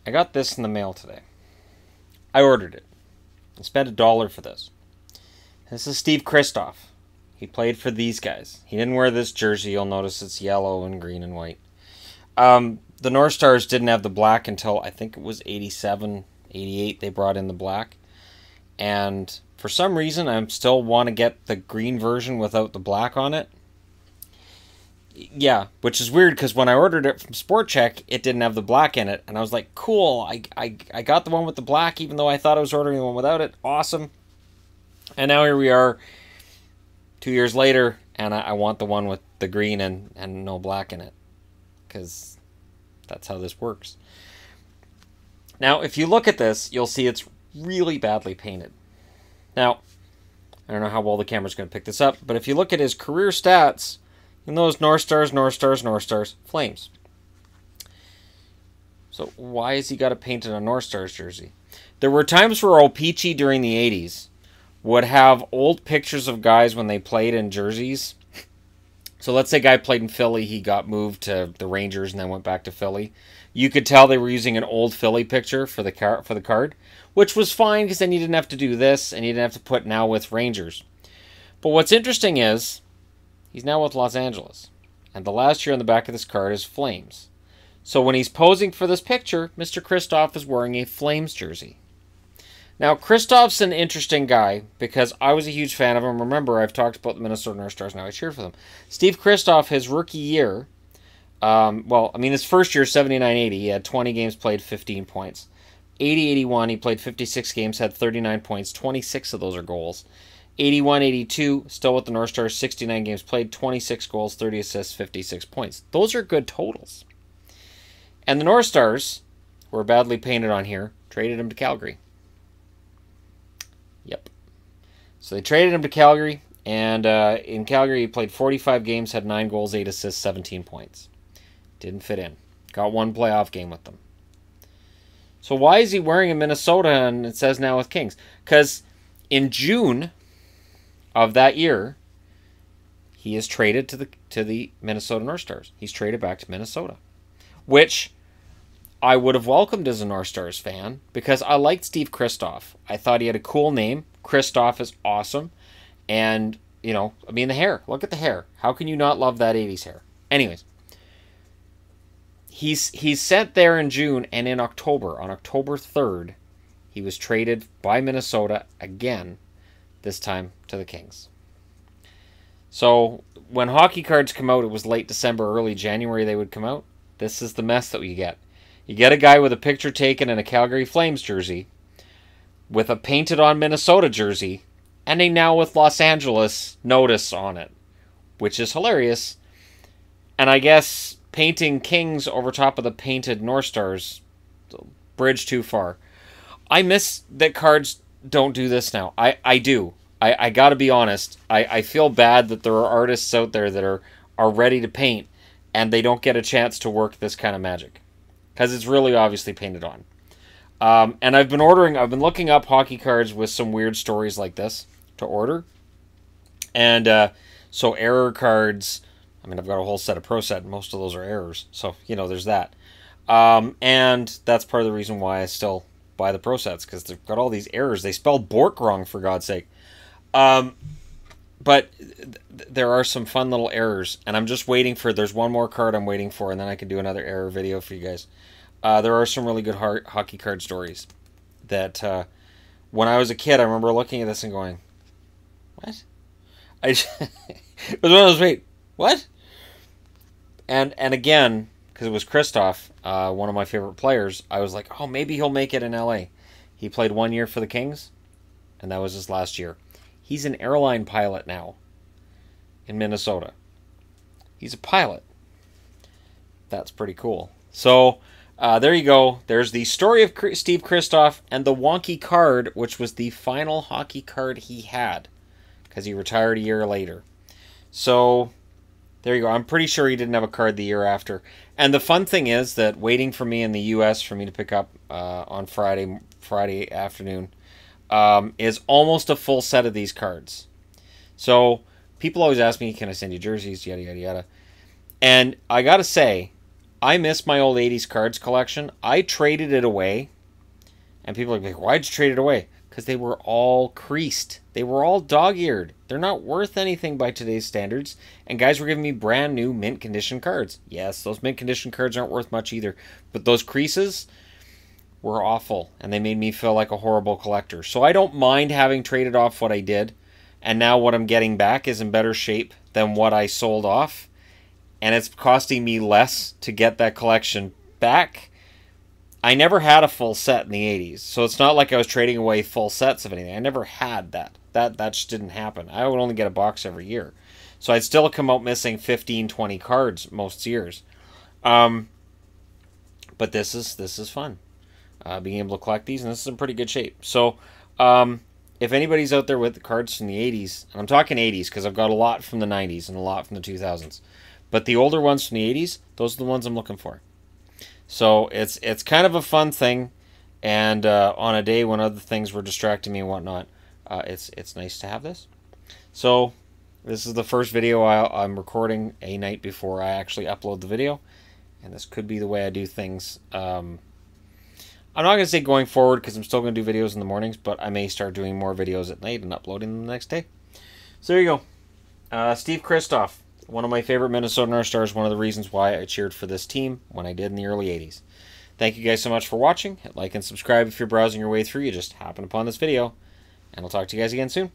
I got this in the mail today. I ordered it. I spent $1 for this. This is Steve Christoff. He played for these guys. He didn't wear this jersey. You'll notice it's yellow and green and white. The North Stars didn't have the black until I think it was 87, 88. They brought in the black. And for some reason, I still want to get the green version without the black on it. Yeah, which is weird because when I ordered it from Sport Check, it didn't have the black in it. And I was like, cool, I got the one with the black even though I thought I was ordering the one without it. Awesome. And now here we are 2 years later, and I want the one with the green and no black in it. Because that's how this works. Now, if you look at this, you'll see it's really badly painted. Now, I don't know how well the camera's going to pick this up, but if you look at his career stats, you know those North Stars, North Stars, North Stars, Flames. So why has he got to paint in a North Stars jersey? There were times where O-Pee-Chee during the 80s would have old pictures of guys when they played in jerseys. So let's say a guy played in Philly, he got moved to the Rangers and then went back to Philly. You could tell they were using an old Philly picture for the card, which was fine because then you didn't have to do this and you didn't have to put now with Rangers. But what's interesting is he's now with Los Angeles, and the last year on the back of this card is Flames. So when he's posing for this picture, Mr. Christoff is wearing a Flames jersey. Now, Christoff's an interesting guy because I was a huge fan of him. Remember, I've talked about the Minnesota North Stars. Now I cheer for them. Steve Christoff, his rookie year, his first year, 79-80, he had 20 games played, 15 points. 80-81, he played 56 games, had 39 points, 26 of those are goals. 81-82, still with the North Stars, 69 games played, 26 goals, 30 assists, 56 points. Those are good totals. And the North Stars, who are badly painted on here, traded him to Calgary. Yep. So they traded him to Calgary, and in Calgary he played 45 games, had 9 goals, 8 assists, 17 points. Didn't fit in. Got one playoff game with them. So why is he wearing a Minnesota and it says now with Kings? Because in June of that year, he is traded to the Minnesota North Stars. He's traded back to Minnesota, which I would have welcomed as a North Stars fan because I liked Steve Christoff. I thought he had a cool name. Christoff is awesome. And, the hair. Look at the hair. How can you not love that 80s hair? Anyways, he's sent there in June, and in October, on October 3rd, he was traded by Minnesota again, this time to the Kings. So when hockey cards come out, it was late December, early January they would come out. This is the mess that we get. You get a guy with a picture taken in a Calgary Flames jersey, with a painted-on Minnesota jersey, and a now with Los Angeles notice on it, which is hilarious. And I guess painting Kings over top of the painted North Stars, bridge too far. I miss that cards don't do this now. I do. I gotta be honest. I feel bad that there are artists out there that are ready to paint, and they don't get a chance to work this kind of magic. Because it's really obviously painted on. And I've been looking up hockey cards with some weird stories like this to order. And so error cards, I've got a whole set of Pro Set, and most of those are errors. So, there's that. And that's part of the reason why I still buy the Pro Sets, because they've got all these errors. They spelled Bork wrong, for God's sake. But there are some fun little errors, and I'm just waiting for, there's one more card I'm waiting for, and then I can do another error video for you guys. There are some really good hockey card stories that when I was a kid, I remember looking at this and going, what? It was one of those, wait, what? And again, because it was Christoff, one of my favorite players, I was like, oh, maybe he'll make it in LA. He played 1 year for the Kings, and that was his last year. He's an airline pilot now in Minnesota. He's a pilot. That's pretty cool. So, there you go. There's the story of Steve Christoff and the wonky card, which was the final hockey card he had, because he retired a year later. So, there you go. I'm pretty sure he didn't have a card the year after. And the fun thing is that waiting for me in the U.S. for me to pick up on Friday afternoon is almost a full set of these cards. So, people always ask me, can I send you jerseys, yada, yada, yada. And I gotta say, I miss my old 80s cards collection. I traded it away. And people are like, why'd you trade it away? Because they were all creased. They were all dog-eared. They're not worth anything by today's standards. And guys were giving me brand new mint condition cards. Yes, those mint condition cards aren't worth much either. But those creases were awful. And they made me feel like a horrible collector. So I don't mind having traded off what I did. And now what I'm getting back is in better shape than what I sold off. And it's costing me less to get that collection back. I never had a full set in the 80s, so it's not like I was trading away full sets of anything. I never had that. That just didn't happen. I would only get a box every year. So I'd still come out missing 15, 20 cards most years. But this is fun. Being able to collect these, and this is in pretty good shape. So if anybody's out there with the cards from the 80s, and I'm talking 80s because I've got a lot from the 90s and a lot from the 2000s. But the older ones from the 80s, those are the ones I'm looking for. So it's kind of a fun thing, and on a day when other things were distracting me and whatnot, it's nice to have this. So this is the first video I'm recording a night before I actually upload the video, and this could be the way I do things. I'm not going to say going forward because I'm still going to do videos in the mornings, but I may start doing more videos at night and uploading them the next day. So there you go. Steve Christoff. One of my favorite Minnesota North Stars, one of the reasons why I cheered for this team when I did in the early 80s. Thank you guys so much for watching. Hit like and subscribe if you're browsing your way through. You just happened upon this video. And I'll talk to you guys again soon.